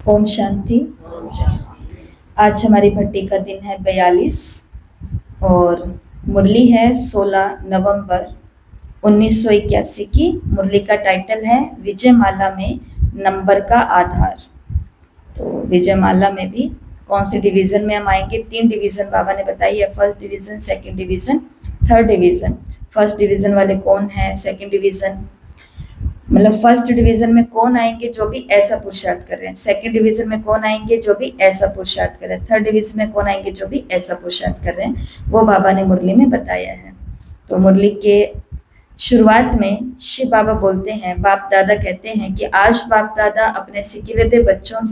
ओम शांति। आज हमारी भट्टी का दिन है 42 और मुरली है 16 नवंबर 1981 की। मुरली का टाइटल है विजय माला में नंबर का आधार। तो विजय माला में भी कौन से डिवीजन में हम आएंगे? 3 डिवीजन बाबा ने बताई है, first division, second division, third division. First division वाले कौन है? सेकंड डिवीजन मतलब फर्स्ट डिवीजन में कौन आएंगे? जो भी ऐसा पुरुषार्थ कर रहे हैं। सेकंड डिवीजन में कौन आएंगे? जो भी ऐसा पुरुषार्थ कर रहे हैं। थर्ड डिवीजन में कौन आएंगे? जो भी ऐसा पुरुषार्थ कर रहे हैं। वो बाबा ने मुरली में बताया है। तो मुरली के शुरुआत में शिव बाबा बोलते हैं, बाप दादा कहते हैं कि आज बाप दादा अपने सिकिलते बच्चों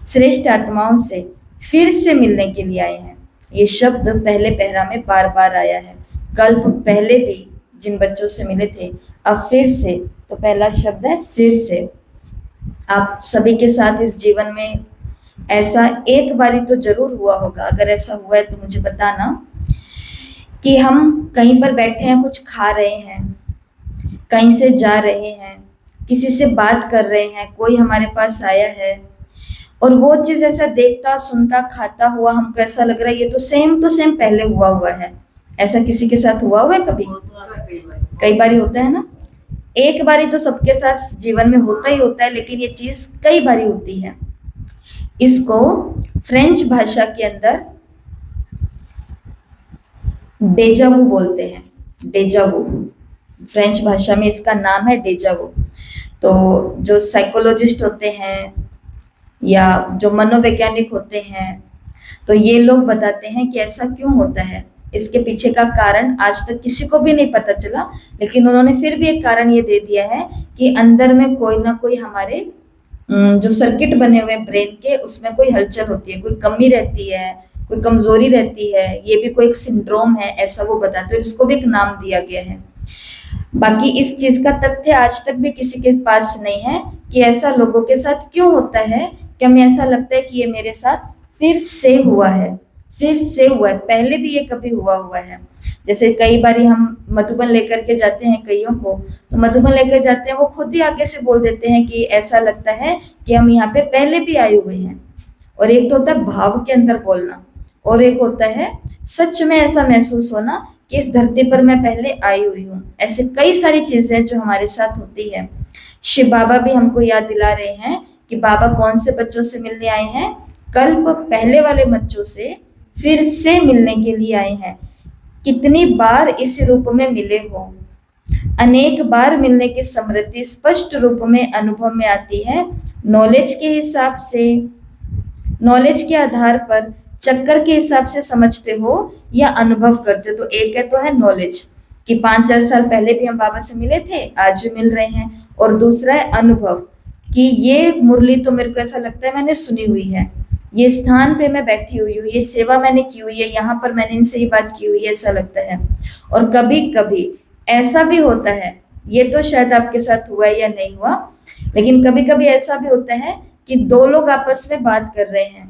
श्रेष्ठ आत्माओं से फिर से मिलने के लिए आए हैं। ये शब्द पहले पहरा में बार बार आया है। कल्प पहले भी जिन बच्चों से मिले थे, अब फिर से। तो पहला शब्द है फिर से। आप सभी के साथ इस जीवन में ऐसा एक बारी तो जरूर हुआ होगा। अगर ऐसा हुआ है तो मुझे बताना कि हम कहीं पर बैठे हैं, कुछ खा रहे हैं, कहीं से जा रहे हैं, किसी से बात कर रहे हैं, कोई हमारे पास आया है और वो चीज ऐसा देखता, सुनता, खाता हुआ हमको ऐसा लग रहा है ये तो सेम टू सेम पहले हुआ है। ऐसा किसी के साथ हुआ है कभी? कई बारी होता है ना। एक बारी तो सबके साथ जीवन में होता ही होता है, लेकिन ये चीज कई बारी होती है। इसको फ्रेंच भाषा के अंदर डेजावू बोलते हैं। डेजावू फ्रेंच भाषा में इसका नाम है डेजावू। तो जो साइकोलॉजिस्ट होते हैं या जो मनोवैज्ञानिक होते हैं, तो ये लोग बताते हैं कि ऐसा क्यों होता है। इसके पीछे का कारण आज तक किसी को भी नहीं पता चला, लेकिन उन्होंने फिर भी एक कारण ये दे दिया है कि अंदर में कोई ना कोई हमारे जो सर्किट बने हुए ब्रेन के, उसमें कोई हलचल होती है, कोई कमी रहती है, कोई कमजोरी रहती है, ये भी कोई एक सिंड्रोम है, ऐसा वो बताते हैं। इसको भी एक नाम दिया गया है। बाकी इस चीज का तथ्य आज तक भी किसी के पास नहीं है कि ऐसा लोगों के साथ क्यों होता है कि हमें ऐसा लगता है कि ये मेरे साथ फिर से हुआ है, फिर से हुआ है, पहले भी ये कभी हुआ है। जैसे कई बार हम मधुबन लेकर के जाते हैं कईयों को, तो मधुबन लेकर जाते हैं, वो खुद ही आगे से बोल देते हैं कि ऐसा लगता है कि हम यहाँ पे पहले भी आए हुए हैं। और एक तो होता है भाव के अंदर बोलना, और एक होता है सच में ऐसा महसूस होना कि इस धरती पर मैं पहले आई हुई हूँ। ऐसे कई सारी चीजें जो हमारे साथ होती है। शिव बाबा भी हमको याद दिला रहे हैं कि बाबा कौन से बच्चों से मिलने आए हैं? कल्प पहले वाले बच्चों से फिर से मिलने के लिए आए हैं। कितनी बार इस रूप में मिले हो, अनेक बार मिलने की स्मृति स्पष्ट रूप में अनुभव में आती है। नॉलेज के हिसाब से, नॉलेज के आधार पर, चक्कर के हिसाब से समझते हो या अनुभव करते हो। तो एक है तो है नॉलेज कि 5-4 साल पहले भी हम बाबा से मिले थे, आज भी मिल रहे हैं। और दूसरा है अनुभव कि ये मुरली तो मेरे को ऐसा लगता है मैंने सुनी हुई है, ये स्थान पे मैं बैठी हुई हूँ, ये सेवा मैंने की हुई है, यहाँ पर मैंने इनसे ही बात की हुई है, ऐसा लगता है। और कभी कभी ऐसा भी होता है, ये तो शायद आपके साथ हुआ है या नहीं हुआ, लेकिन कभी कभी ऐसा भी होता है कि 2 लोग आपस में बात कर रहे हैं,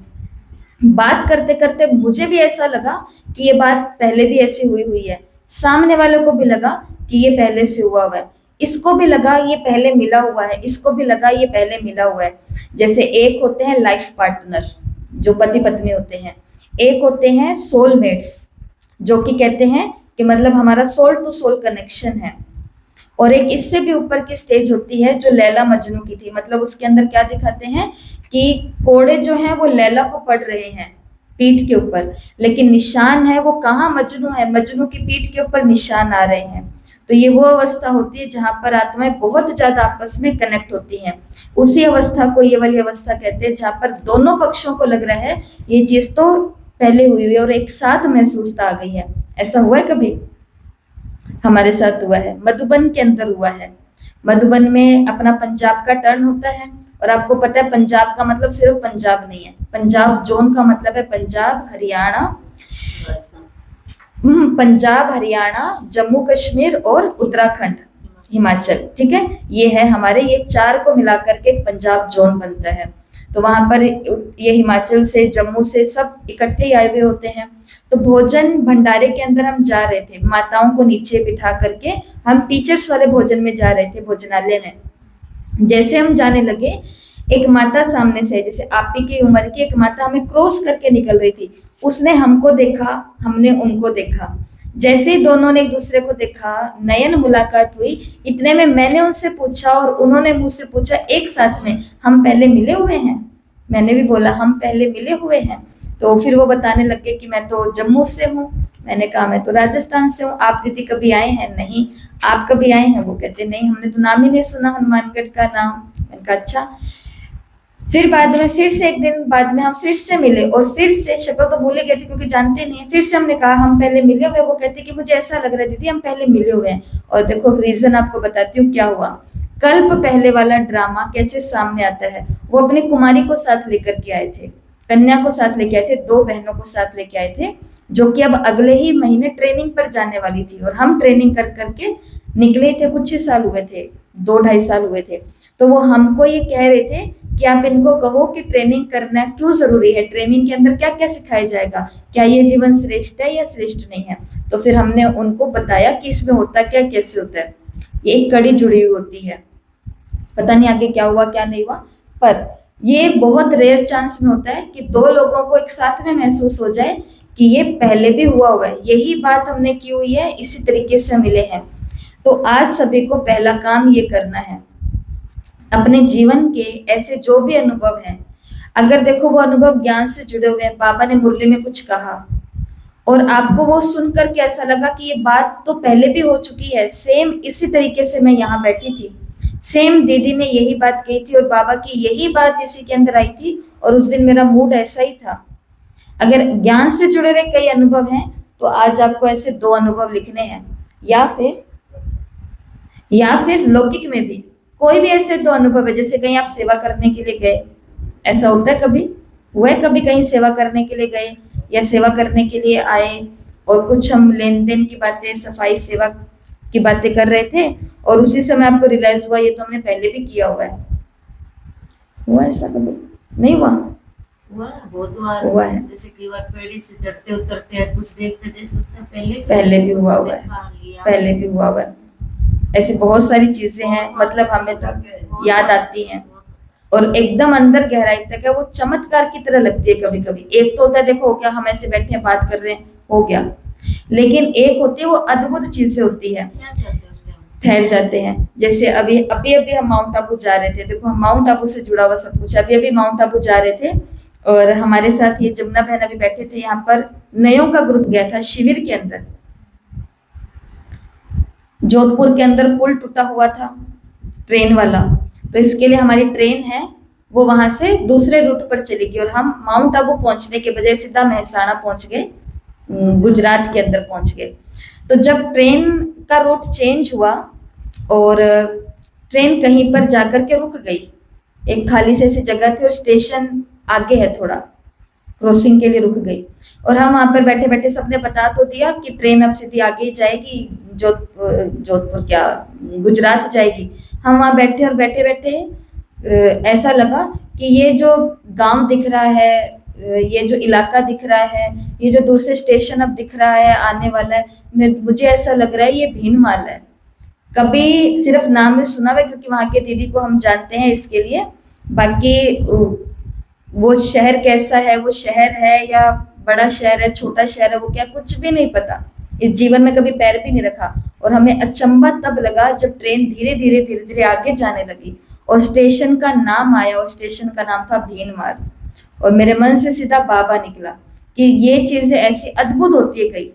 बात करते करते मुझे भी ऐसा लगा कि ये बात पहले भी ऐसी हुई है, सामने वालों को भी लगा कि ये पहले से हुआ है, इसको भी लगा ये पहले मिला हुआ है, इसको भी लगा ये पहले मिला हुआ है। जैसे एक होते हैं लाइफ पार्टनर जो पति पत्नी होते हैं, एक होते हैं सोलमेट्स जो कि कहते हैं कि मतलब हमारा सोल टू सोल कनेक्शन है। और एक इससे भी ऊपर की स्टेज होती है जो लैला मजनू की थी। मतलब उसके अंदर क्या दिखाते हैं कि कोड़े जो हैं वो लैला को पढ़ रहे हैं पीठ के ऊपर, लेकिन निशान है वो कहाँ? मजनू है, मजनू की पीठ के ऊपर निशान आ रहे हैं। तो ये वो अवस्था होती है जहां पर आत्माएं बहुत ज्यादा आपस में कनेक्ट होती हैं। उसी अवस्था को ये वाली अवस्था कहते हैं जहां पर दोनों पक्षों को लग रहा है ये चीज तो पहले हुई है और एक साथ महसूसता आ गई है। ऐसा हुआ है कभी? हमारे साथ हुआ है, मधुबन के अंदर हुआ है। मधुबन में अपना पंजाब का टर्न होता है, और आपको पता है पंजाब का मतलब सिर्फ पंजाब नहीं है, पंजाब जोन का मतलब है पंजाब, हरियाणा, पंजाब, हरियाणा, जम्मू कश्मीर और उत्तराखंड, हिमाचल। ठीक है, ये है हमारे, ये 4 को मिलाकर के एक पंजाब जोन बनता है। तो वहां पर ये हिमाचल से, जम्मू से सब इकट्ठे ही आए हुए होते हैं। तो भोजन भंडारे के अंदर हम जा रहे थे, माताओं को नीचे बिठा करके हम टीचर्स वाले भोजन में जा रहे थे, भोजनालय में। जैसे हम जाने लगे, एक माता सामने से है, जैसे आप ही की उम्र की एक माता हमें क्रॉस करके निकल रही थी, उसने हमको देखा, हमने उनको देखा, जैसे ही दोनों ने एक दूसरे को देखा, नयन मुलाकात हुई, इतने में मैंने उनसे पूछा और उन्होंने मुझसे पूछा एक साथ में, हम पहले मिले हुए हैं? मैंने भी बोला हम पहले मिले हुए हैं। तो फिर वो बताने लगे कि मैं तो जम्मू से हूँ। मैंने कहा मैं तो राजस्थान से हूँ। आप दीदी कभी आए हैं? नहीं। आप कभी आए हैं? वो कहते नहीं, हमने तो नाम ही नहीं सुना हनुमानगढ़ का नाम। मैंने कहा अच्छा। फिर बाद में फिर से एक दिन बाद में हम फिर से मिले और फिर से, शक्ल तो भूल ही गए थे क्योंकि जानते नहीं है, फिर से हमने कहा हम पहले मिले हुए। वो कहते कि मुझे ऐसा लग रहा है दीदी हम पहले मिले हुए हैं। और देखो रीजन आपको बताती हूँ क्या हुआ। कल्प पहले वाला ड्रामा कैसे सामने आता है। वो अपनी कुमारी को साथ लेकर के आए थे, कन्या को साथ लेके आए थे, दो बहनों को साथ लेके आए थे, जो कि अब अगले ही महीने ट्रेनिंग पर जाने वाली थी। और हम ट्रेनिंग कर करके निकले थे, कुछ ही साल हुए थे, 2-2.5 साल हुए थे। तो वो हमको ये कह रहे थे कि आप इनको कहो कि ट्रेनिंग करना क्यों जरूरी है, ट्रेनिंग के अंदर क्या क्या सिखाया जाएगा, क्या ये जीवन श्रेष्ठ है या श्रेष्ठ नहीं है। तो फिर हमने उनको बताया कि इसमें होता क्या, कैसे होता है, ये एक कड़ी जुड़ी हुई होती है। पता नहीं आगे क्या हुआ क्या नहीं हुआ, पर ये बहुत रेयर चांस में होता है कि दो लोगों को एक साथ में महसूस हो जाए कि ये पहले भी हुआ है। यही बात हमने की हुई है, इसी तरीके से मिले हैं। तो आज सभी को पहला काम ये करना है, अपने जीवन के ऐसे जो भी अनुभव हैं, अगर देखो वो अनुभव ज्ञान से जुड़े हुए हैं, बाबा ने मुरली में कुछ कहा और आपको वो सुनकर के ऐसा लगा कि ये बात तो पहले भी हो चुकी है, सेम इसी तरीके से मैं यहाँ बैठी थी, सेम दीदी ने यही बात कही थी और बाबा की यही बात इसी के अंदर आई थी और उस दिन मेरा मूड ऐसा ही था। अगर ज्ञान से जुड़े हुए कई अनुभव हैं तो आज आपको ऐसे 2 अनुभव लिखने हैं, या फिर लौकिक में भी कोई भी ऐसे 2 अनुभव है। जैसे कहीं आप सेवा करने के लिए गए, ऐसा होता है कभी, हुआ है कभी कहीं सेवा करने के लिए गए या सेवा करने के लिए आए और कुछ हम लेन देन की बातें, सफाई सेवा की बातें कर रहे थे और उसी समय आपको रियलाइज हुआ ये तो हमने पहले भी किया हुआ है। हुआ ऐसा कभी? नहीं हुआ? हुआ बहुत बार। हुआ है। जैसे कई बार पेड़ी से चढ़ते उतरते हैं, कुछ देखते जैसे लगता है पहले भी हुआ है, पहले भी हुआ है। ऐसी बहुत सारी चीजें हैं, मतलब हमें तो याद आती हैं और एकदम अंदर गहराई तक है, वो चमत्कार की तरह लगती है कभी कभी। एक तो होता है देखो हो गया, हम ऐसे बैठे हैं बात कर रहे हैं, हो गया, लेकिन एक होती है वो अद्भुत चीजें होती है, ठहर जाते हैं। जैसे अभी अभी अभी हम माउंट आबू जा रहे थे, देखो हम माउंट आबू से जुड़ा हुआ सब कुछ, अभी अभी माउंट आबू जा रहे थे और हमारे साथ ये जमुना बहन अभी बैठे थे, यहाँ पर नयों का ग्रुप गया था शिविर के अंदर। जोधपुर के अंदर पुल टूटा हुआ था ट्रेन वाला, तो इसके लिए हमारी ट्रेन है वो वहां से दूसरे रूट पर चली गई और हम माउंट आबू पहुंचने के बजाय सीधा महसाणा पहुंच गए, गुजरात के अंदर पहुंच गए। तो जब ट्रेन का रूट चेंज हुआ और ट्रेन कहीं पर जाकर के रुक गई, एक खाली से ऐसी जगह थी और स्टेशन आगे है थोड़ा, क्रॉसिंग के लिए रुक गई और हम वहां पर बैठे बैठे सबने बता तो दिया कि ट्रेन अब सीधी आगे ही जाएगी, जोधपुर क्या गुजरात जाएगी। हम वहां बैठे और बैठे बैठे ऐसा लगा कि ये जो गांव दिख रहा है, ये जो इलाका दिख रहा है, ये जो दूर से स्टेशन अब दिख रहा है आने वाला है, मुझे ऐसा लग रहा है ये भीनमाल है। कभी सिर्फ नाम में सुना हुआ क्योंकि वहां के दीदी को हम जानते हैं इसके लिए, बाकी वो शहर कैसा है, वो शहर है या बड़ा शहर है, छोटा शहर है, वो क्या कुछ भी नहीं पता, इस जीवन में कभी पैर भी नहीं रखा। और हमें अचंभा तब लगा जब ट्रेन धीरे धीरे धीरे धीरे आगे जाने लगी और स्टेशन का नाम आया और स्टेशन का नाम था भीनमार। और मेरे मन से सीधा बाबा निकला कि ये चीजें ऐसी अद्भुत होती है कई,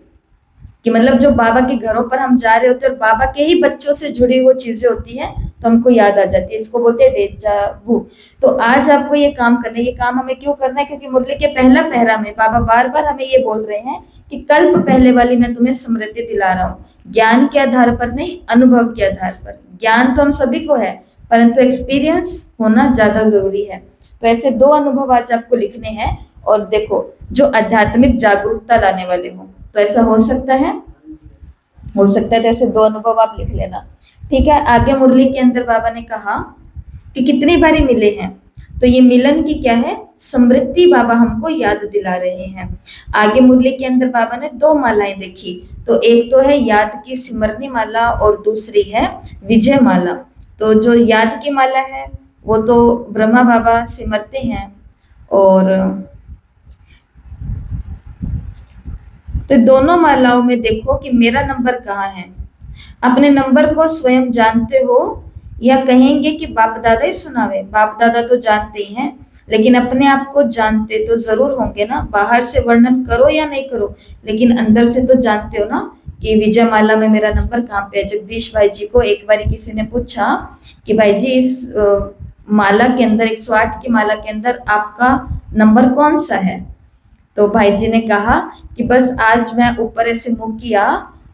कि मतलब जो बाबा के घरों पर हम जा रहे होते हैं और बाबा के ही बच्चों से जुड़ी वो चीजें होती हैं तो हमको याद आ जाती है, इसको बोलते हैं डेजा वू। तो आज आपको ये काम करना है, ये काम हमें क्यों करना है, क्योंकि मुरली के पहला पहरा में बाबा बार बार हमें ये बोल रहे हैं कि कल्प पहले वाली मैं तुम्हें स्मृति दिला रहा हूँ, ज्ञान के आधार पर नहीं, अनुभव के आधार पर। ज्ञान तो हम सभी को है परंतु एक्सपीरियंस होना ज्यादा जरूरी है। तो ऐसे 2 अनुभव आज आपको लिखने हैं और देखो जो आध्यात्मिक जागरूकता लाने वाले हो, तो ऐसा हो सकता है, हो सकता है। तो ऐसे 2 अनुभव आप लिख लेना, ठीक है। आगे मुरली के अंदर बाबा ने कहा कि कितनी बारी मिले हैं, तो ये मिलन की क्या है, समृद्धि बाबा हमको याद दिला रहे हैं। आगे मुरली के अंदर बाबा ने 2 मालाएं देखी, तो एक तो है याद की सिमरनी माला और दूसरी है विजय माला। तो जो याद की माला है वो तो ब्रह्मा बाबा सिमरते हैं। और तो दोनों मालाओं में देखो कि मेरा नंबर कहाँ है। अपने नंबर को स्वयं जानते हो या कहेंगे कि बाप दादा ही सुनावे? बाप दादा तो जानते ही हैं, लेकिन अपने आप को जानते तो जरूर होंगे ना। बाहर से वर्णन करो या नहीं करो, लेकिन अंदर से तो जानते हो ना कि विजय माला में मेरा नंबर कहाँ पे है। जगदीश भाई जी को एक बार किसी ने पूछा कि भाई जी इस माला के अंदर 108 की माला के अंदर आपका नंबर कौन सा है? तो भाई जी ने कहा कि बस आज मैं ऊपर ऐसे मुंह किया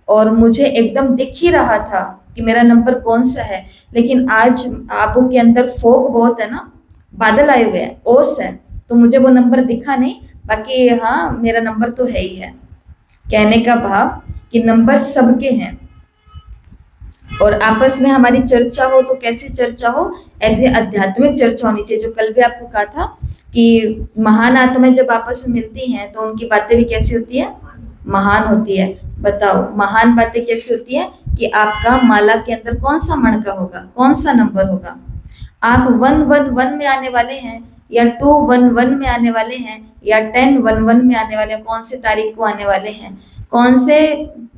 और मुझे एकदम दिख ही रहा था कि मेरा नंबर कौन सा है, लेकिन आज आबू के अंदर फोग बहुत है ना, बादल आए हुए हैं, ओस है, तो मुझे वो नंबर दिखा नहीं। बाकी हाँ, मेरा नंबर तो है ही है। कहने का भाव कि नंबर सबके हैं, और आपस में हमारी चर्चा हो तो कैसी चर्चा हो? ऐसे आध्यात्मिक चर्चा होनी चाहिए। जो कल भी आपको कहा था कि महान आत्माएं जब आपस में मिलती हैं तो उनकी बातें भी कैसी होती है? महान होती है। बताओ महान बातें कैसी होती है? कि आपका माला के अंदर कौन सा मणका होगा, कौन सा नंबर होगा। आप 111 में आने वाले हैं या 211 में आने वाले हैं या 1011 में आने वाले हैं, कौन से तारीख को आने वाले हैं, कौन से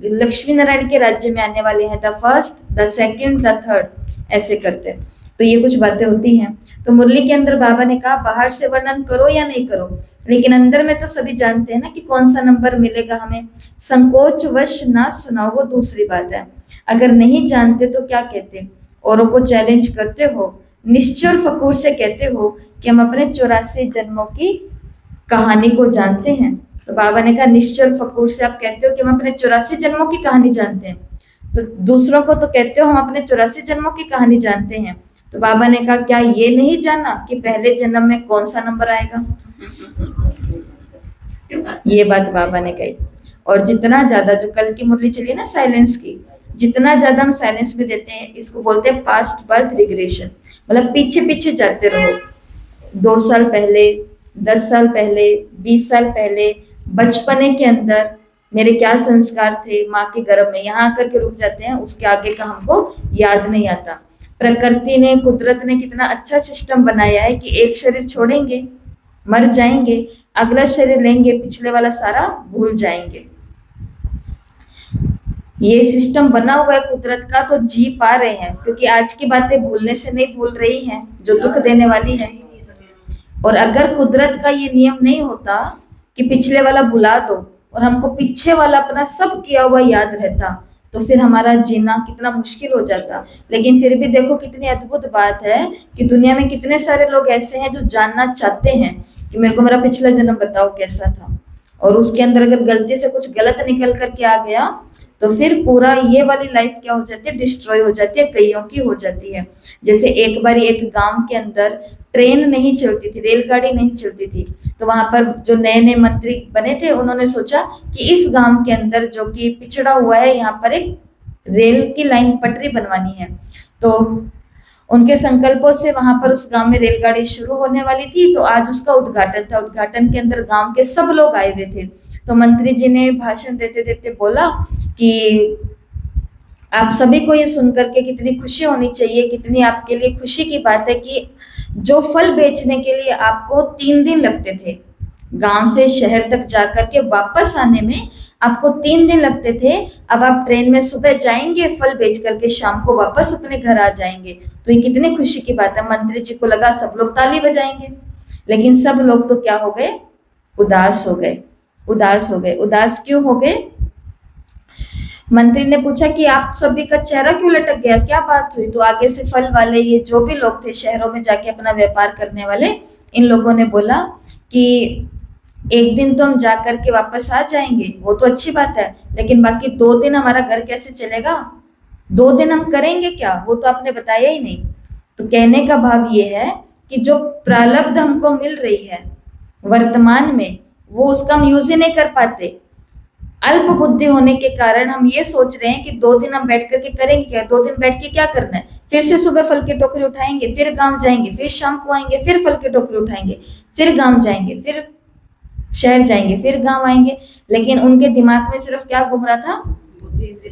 लक्ष्मी नारायण के राज्य में आने वाले हैं, the first, the second, the third, ऐसे करते। तो ये कुछ बातें होती हैं। तो मुरली के अंदर बाबा ने कहा बाहर से वर्णन करो या नहीं करो, लेकिन अंदर में तो सभी जानते हैं ना कि कौन सा नंबर मिलेगा हमें। संकोच वश ना सुनाओ, वो दूसरी बात है। अगर नहीं जानते तो क्या कहते? औरों को चैलेंज करते हो, निश्चर फकूर से कहते हो कि हम अपने 84 जन्मों की कहानी को जानते हैं। तो बाबा ने कहा निश्चल फकूर से आप कहते हो कि हम अपने 84 जन्मों की कहानी जानते हैं, तो दूसरों को तो कहते हो हम अपने 84 जन्मों की कहानी जानते हैं। तो बाबा ने कहा क्या ये नहीं जाना कि पहले जन्म में कौन सा नंबर आएगा? ये बात बाबा ने कही। और जितना ज्यादा, जो कल की मुरली चली ना साइलेंस की, जितना ज्यादा हम साइलेंस में देते हैं, इसको बोलते हैं पास्ट बर्थ रिग्रेशन। मतलब पीछे पीछे जाते रहो, 2 साल पहले, 10 साल पहले, 20 साल पहले, बचपने के अंदर मेरे क्या संस्कार थे माँ के गर्भ में, यहाँ आकर के रुक जाते हैं। उसके आगे का हमको याद नहीं आता। प्रकृति ने, कुदरत ने कितना अच्छा सिस्टम बनाया है कि एक शरीर छोड़ेंगे, मर जाएंगे, अगला शरीर लेंगे, पिछले वाला सारा भूल जाएंगे। ये सिस्टम बना हुआ है कुदरत का, तो जी पा रहे हैं, क्योंकि आज की बातें भूलने से नहीं भूल रही हैं जो दुख देने वाली है। और अगर कुदरत का ये नियम नहीं होता कि पिछले वाला भुला दो और हमको पीछे वाला अपना सब किया हुआ याद रहता, तो फिर हमारा जीना कितना मुश्किल हो जाता। लेकिन फिर भी देखो कितनी अद्भुत बात है कि दुनिया में कितने सारे लोग ऐसे हैं जो जानना चाहते हैं कि मेरे को मेरा पिछला जन्म बताओ कैसा था, और उसके अंदर अगर गलती से कुछ गलत निकल करके आ गया तो फिर पूरा ये वाली लाइफ क्या हो जाती है? डिस्ट्रॉय हो जाती है, कईयों की हो जाती है। जैसे एक बार एक गांव के अंदर ट्रेन नहीं चलती थी, रेलगाड़ी नहीं चलती थी, तो वहां पर जो नए नए मंत्री बने थे उन्होंने सोचा कि इस गांव के अंदर जो कि पिछड़ा हुआ है, यहाँ पर एक रेल की लाइन, पटरी बनवानी है। तो उनके संकल्पों से वहां पर उस गांव में रेलगाड़ी शुरू होने वाली थी। तो आज उसका उद्घाटन था। उद्घाटन के अंदर गांव के सब लोग आए हुए थे। तो मंत्री जी ने भाषण देते देते बोला कि आप सभी को ये सुनकर के कितनी खुशी होनी चाहिए, कितनी आपके लिए खुशी की बात है कि जो फल बेचने के लिए आपको 3 दिन लगते थे, गांव से शहर तक जाकर के वापस आने में आपको 3 दिन लगते थे, अब आप ट्रेन में सुबह जाएंगे, फल बेच करके शाम को वापस अपने घर आ जाएंगे। तो ये कितनी खुशी की बात है। मंत्री जी को लगा सब लोग ताली बजाएंगे, लेकिन सब लोग तो क्या हो गए? उदास हो गए। उदास हो गए। उदास क्यों हो गए? मंत्री ने पूछा कि आप सभी का चेहरा क्यों लटक गया, क्या बात हुई? तो आगे से फल वाले, ये जो भी लोग थे शहरों में जाके अपना व्यापार करने वाले, इन लोगों ने बोला कि एक दिन तो हम जा करके वापस आ जाएंगे, वो तो अच्छी बात है, लेकिन बाकी 2 दिन हमारा घर कैसे चलेगा? 2 दिन हम करेंगे क्या? वो तो आपने बताया ही नहीं। तो कहने का भाव ये है कि जो प्रारब्ध हमको मिल रही है वर्तमान में, वो उसका हम यूज ही नहीं कर पाते। अल्प बुद्धि होने के कारण हम ये सोच रहे हैं कि 2 दिन हम बैठ करके करेंगे क्या? 2 दिन बैठ के क्या करना है? फिर से सुबह फल की टोकरी उठाएंगे, फिर गांव जाएंगे, फिर शाम को आएंगे, फिर फल की टोकरी उठाएंगे, फिर गांव जाएंगे, फिर शहर जाएंगे, फिर गांव आएंगे। लेकिन उनके दिमाग में सिर्फ क्या घूम रहा था?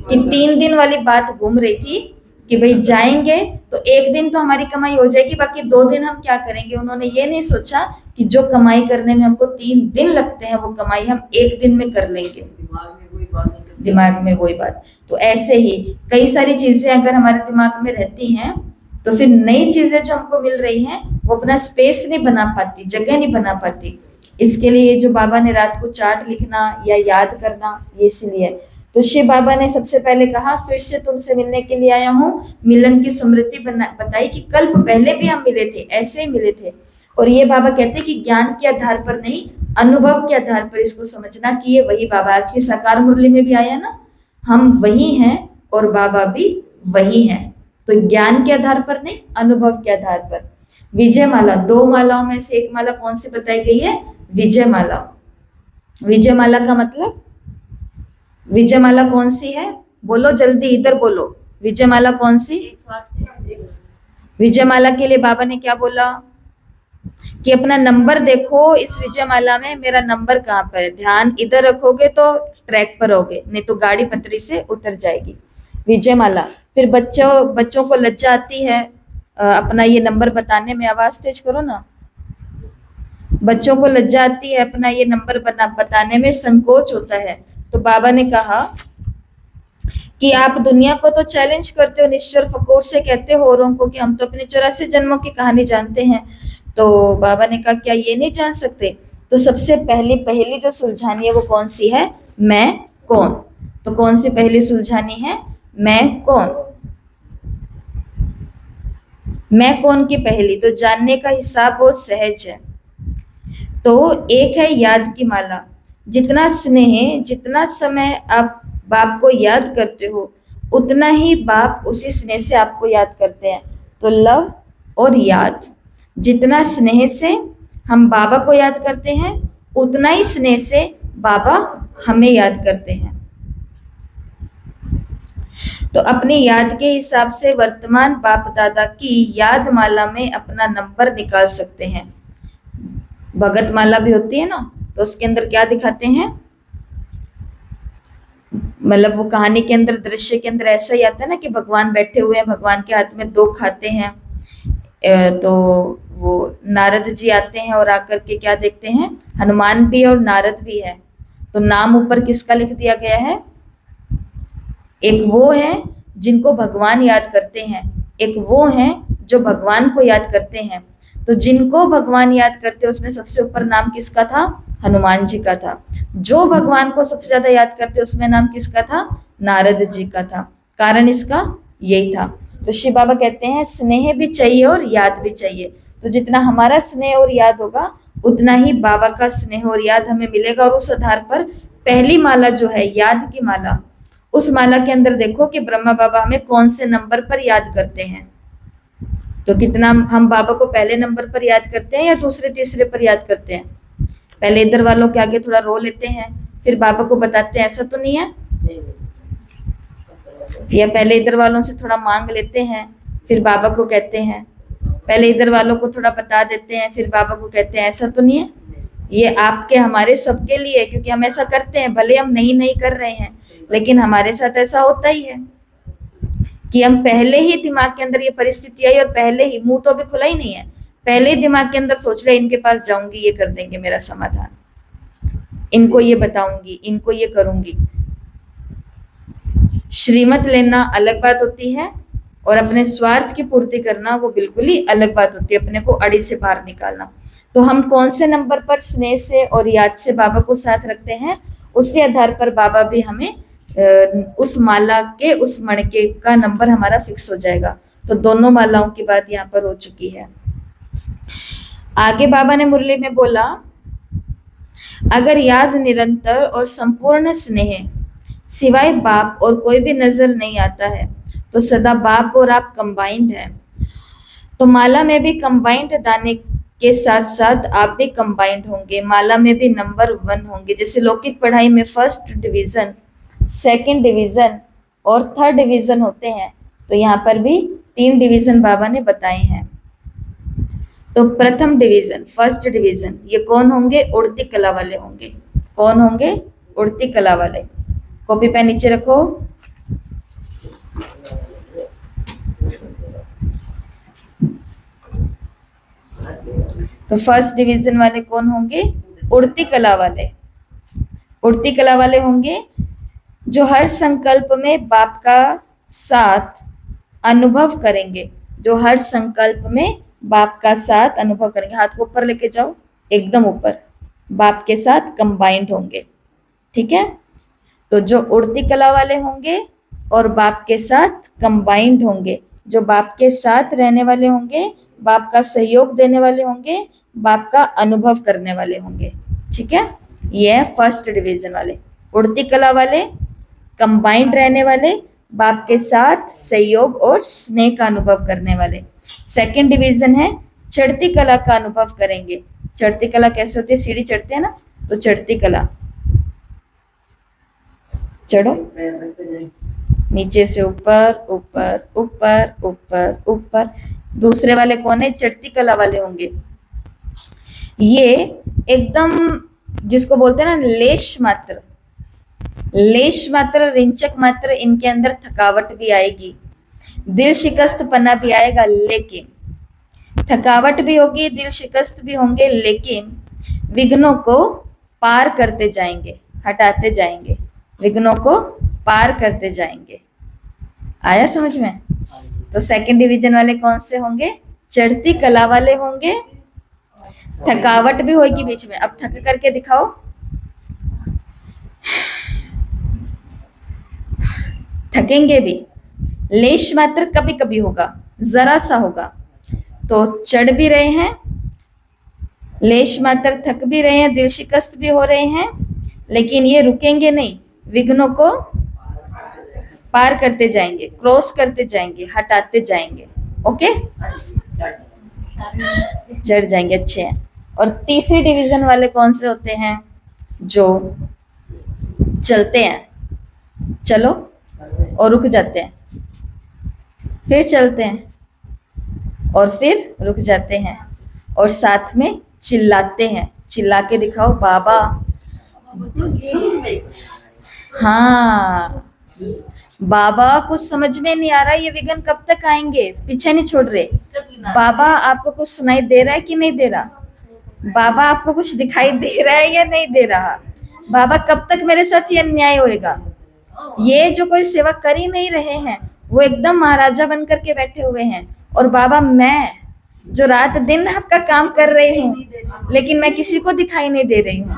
कि 3 दिन वाली बात घूम रही थी कि भाई जाएंगे तो एक दिन तो हमारी कमाई हो जाएगी, बाकी 2 दिन हम क्या करेंगे। उन्होंने ये नहीं सोचा कि जो कमाई करने में हमको 3 दिन लगते हैं वो कमाई हम एक दिन में कर लेंगे। दिमाग में वही बात। तो ऐसे ही कई सारी चीजें अगर हमारे दिमाग में रहती हैं तो फिर नई चीजें जो हमको मिल रही हैं वो अपना स्पेस नहीं बना पाती, जगह नहीं बना पाती। इसके लिए जो बाबा ने रात को चार्ट लिखना या याद करना, ये इसलिए। तो शिव बाबा ने सबसे पहले कहा फिर से तुमसे मिलने के लिए आया हूँ, मिलन की स्मृति बताई कि कल्प पहले भी हम मिले थे, ऐसे ही मिले थे। और ये बाबा कहते हैं कि ज्ञान के आधार पर नहीं, अनुभव के आधार पर इसको समझना कि ये वही बाबा। आज की साकार मुरली में भी आया ना, हम वही हैं और बाबा भी वही हैं। तो ज्ञान के आधार पर नहीं, अनुभव के आधार पर। विजय माला, 2 मालाओं में से एक माला कौन सी बताई गई है? विजय माला। विजय माला का मतलब, विजय माला कौन सी है? बोलो जल्दी, इधर बोलो। विजय माला कौन सी? 108। विजय माला के लिए बाबा ने क्या बोला कि अपना नंबर देखो, इस विजय माला में मेरा नंबर कहाँ पर है। ध्यान इधर रखोगे तो ट्रैक पर होगे, नहीं तो गाड़ी पटरी से उतर जाएगी। विजय माला। फिर बच्चों को लज्जा आती है अपना ये नंबर बताने में। आवाज तेज करो ना। बच्चों को लज्जा आती है अपना ये नंबर बताने में, संकोच होता है। तो बाबा ने कहा कि आप दुनिया को तो चैलेंज करते हो, निश्चर फकोर से कहते हो औरों को कि हम तो अपने 84 जन्मों की कहानी जानते हैं। तो बाबा ने कहा क्या ये नहीं जान सकते? तो सबसे पहली जो सुलझानी है वो कौन सी है? मैं कौन। तो कौन सी पहली सुलझानी है? मैं कौन। मैं कौन की पहली। तो जानने का हिसाब बहुत सहज है। तो एक है याद की माला। जितना स्नेह, जितना समय आप बाप को याद करते हो, उतना ही बाप उसी स्नेह से आपको याद करते हैं। तो लव और याद, जितना स्नेह से हम बाबा को याद करते हैं, उतना ही स्नेह से बाबा हमें याद करते हैं। तो अपनी याद के हिसाब से वर्तमान बाप दादा की याद माला में अपना नंबर निकाल सकते हैं। भगत माला भी होती है ना, तो उसके अंदर क्या दिखाते हैं, मतलब वो कहानी के अंदर, दृश्य के अंदर ऐसा ही आता है ना कि भगवान बैठे हुए हैं, भगवान के हाथ में 2 खाते हैं। तो वो नारद जी आते हैं और आकर के क्या देखते हैं, हनुमान भी और नारद भी है। तो नाम ऊपर किसका लिख दिया गया है? एक वो है जिनको भगवान याद करते हैं, एक वो है जो भगवान को याद करते हैं। तो जिनको भगवान याद करते हैं उसमें सबसे ऊपर नाम किसका था? हनुमान जी का था। जो भगवान को सबसे ज्यादा याद करते उसमें नाम किसका था? नारद जी का था। कारण इसका यही था। तो शिव बाबा कहते हैं स्नेह भी चाहिए और याद भी चाहिए। तो जितना हमारा स्नेह और याद होगा उतना ही बाबा का स्नेह और याद हमें मिलेगा। और उस आधार पर पहली माला जो है याद की माला, उस माला के अंदर देखो कि ब्रह्मा बाबा हमें कौन से नंबर पर याद करते हैं। तो कितना हम बाबा को पहले नंबर पर याद करते हैं या दूसरे तीसरे पर याद करते हैं? पहले इधर वालों के आगे थोड़ा रो लेते हैं, फिर बाबा को बताते हैं, ऐसा तो नहीं है? या पहले इधर वालों से थोड़ा मांग लेते हैं, फिर बाबा को कहते हैं। पहले इधर वालों को थोड़ा बता देते हैं, फिर बाबा को कहते हैं, ऐसा तो नहीं है? ये आपके हमारे सबके लिए, क्योंकि हम ऐसा करते हैं, भले हम नहीं कर रहे हैं, लेकिन हमारे साथ ऐसा होता ही है कि हम पहले ही दिमाग के अंदर ये परिस्थिति आई और पहले ही, मुंह तो अभी खुला ही नहीं है, पहले ही दिमाग के अंदर सोच रहे इनके पास जाऊंगी, ये कर देंगे मेरा समाधान, इनको ये बताऊंगी, इनको ये करूंगी। श्रीमत लेना अलग बात होती है और अपने स्वार्थ की पूर्ति करना वो बिल्कुल ही अलग बात होती है, अपने को अड़ी से बाहर निकालना। तो हम कौन से नंबर पर स्नेह से और याद से बाबा को साथ रखते हैं, उसी आधार पर बाबा भी हमें उस माला के, उस मणके का नंबर हमारा फिक्स हो जाएगा। तो दोनों मालाओं की बात यहाँ पर हो चुकी है। आगे बाबा ने मुरली में बोला, अगर याद निरंतर और संपूर्ण स्नेह सिवाय बाप और कोई भी नजर नहीं आता है तो सदा बाप और आप कंबाइंड हैं। तो माला में भी कंबाइंड दाने के साथ साथ आप भी कंबाइंड होंगे, माला में भी नंबर 1 होंगे। जैसे लौकिक पढ़ाई में फर्स्ट डिवीजन, सेकंड डिवीजन और थर्ड डिवीजन होते हैं, तो यहाँ पर भी 3 डिवीजन बाबा ने बताए हैं। तो प्रथम डिवीजन, फर्स्ट डिवीजन, ये कौन होंगे? उड़ती कला वाले होंगे। कौन होंगे? उड़ती कला वाले। कॉपी पेन नीचे रखो। तो फर्स्ट डिवीजन वाले कौन होंगे? उड़ती कला वाले। उड़ती कला वाले होंगे जो हर संकल्प में बाप का साथ अनुभव करेंगे, जो हर संकल्प में बाप का साथ अनुभव करेंगे। हाथ को ऊपर लेके जाओ, एकदम ऊपर, बाप के साथ कंबाइंड होंगे, ठीक है। तो जो उड़ती कला वाले होंगे और बाप के साथ कंबाइंड होंगे, जो बाप के साथ रहने वाले होंगे, बाप का सहयोग देने वाले होंगे, बाप का अनुभव करने वाले होंगे, ठीक है। ये है फर्स्ट डिवीजन वाले, उड़ती कला वाले, कंबाइंड रहने वाले, बाप के साथ सहयोग और स्नेह का अनुभव करने वाले। सेकंड डिवीजन है चढ़ती कला का अनुभव करेंगे। चढ़ती कला कैसे होती है? सीढ़ी चढ़ते हैं ना, तो चढ़ती कला, चढ़ो नीचे से ऊपर ऊपर ऊपर ऊपर ऊपर। दूसरे वाले कौन है? चढ़ती कला वाले होंगे। ये एकदम जिसको बोलते हैं ना लेश मात्र, लेश मात्र, रिंचक मात्र इनके अंदर थकावट भी आएगी, दिल शिकस्त पना भी आएगा, लेकिन थकावट भी होगी, दिल शिकस्त भी होंगे, लेकिन विघ्नों को पार करते जाएंगे, हटाते जाएंगे, विघ्नों को पार करते जाएंगे। आया समझ में? तो सेकंड डिवीजन वाले कौन से होंगे? चढ़ती कला वाले होंगे। थकावट भी होगी बीच में, अब थक करके दिखाओ। थकेंगे भी, लेश मात्र कभी कभी होगा, जरा सा होगा। तो चढ़ भी रहे हैं, लेश मात्र थक भी रहे हैं, दिल शिकस्त भी हो रहे हैं, लेकिन ये रुकेंगे नहीं, विघ्नों को पार करते जाएंगे, क्रॉस करते जाएंगे, हटाते जाएंगे। ओके, चढ़ जाएंगे, अच्छे हैं। और तीसरी डिवीजन वाले कौन से होते हैं? जो चलते हैं, चलो और रुक जाते हैं, फिर चलते हैं और फिर रुक जाते हैं, और साथ में चिल्लाते हैं। चिल्ला के दिखाओ, बाबा। हाँ, बाबा कुछ समझ में नहीं आ रहा, ये विघ्न कब तक आएंगे, पीछे नहीं छोड़ रहे। बाबा आपको कुछ सुनाई दे रहा है कि नहीं दे रहा? बाबा आपको कुछ दिखाई दे रहा है या नहीं दे रहा? बाबा कब तक मेरे साथ ये अन्याय होएगा? ये जो कोई सेवा कर ही नहीं रहे हैं, वो एकदम महाराजा बन करके बैठे हुए हैं, और बाबा मैं जो रात दिन आपका काम कर रही हूँ, लेकिन मैं किसी को दिखाई नहीं दे रही हूँ।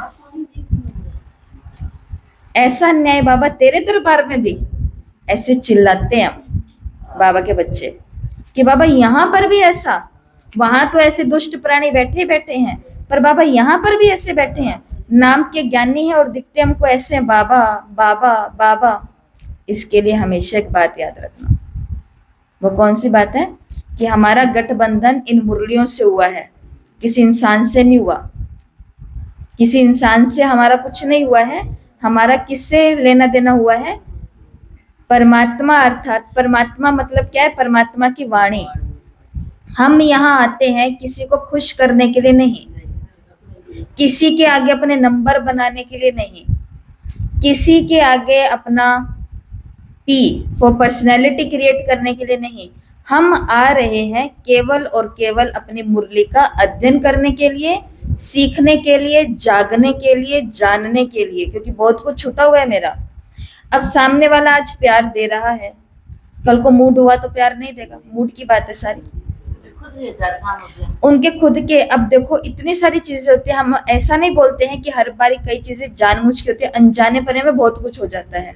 ऐसा अन्याय बाबा तेरे दरबार में भी? ऐसे चिल्लाते हैं बाबा के बच्चे कि बाबा यहाँ पर भी ऐसा, वहां तो ऐसे दुष्ट प्राणी बैठे बैठे हैं, पर बाबा यहाँ पर भी ऐसे बैठे हैं, नाम के ज्ञानी है और दिखते हमको ऐसे हैं, बाबा बाबा बाबा। इसके लिए हमेशा एक बात याद रखना। वो कौन सी बात है? कि हमारा गठबंधन इन मुरलियों से हुआ है, किसी इंसान से नहीं हुआ। किसी इंसान से हमारा कुछ नहीं हुआ है। हमारा किससे लेना देना हुआ है? परमात्मा, अर्थात परमात्मा मतलब क्या है? परमात्मा की वाणी। हम यहाँ आते हैं किसी को खुश करने के लिए नहीं, किसी के आगे अपने नंबर बनाने के लिए नहीं, किसी के आगे अपना पी फॉर पर्सनैलिटी क्रिएट करने के लिए नहीं। हम आ रहे हैं केवल और केवल अपनी मुरली का अध्ययन करने के लिए, सीखने के लिए, जागने के लिए, जानने के लिए, क्योंकि बहुत कुछ छूटा हुआ है मेरा। अब सामने वाला आज प्यार दे रहा है, कल को मूड हुआ तो प्यार नहीं देगा, मूड की बात है सारी, उनके खुद के। अब देखो इतनी सारी चीजें होती है, हम ऐसा नहीं बोलते हैं कि हर बार कई चीजें जानबूझ के होती है, अनजाने पने में बहुत कुछ हो जाता है।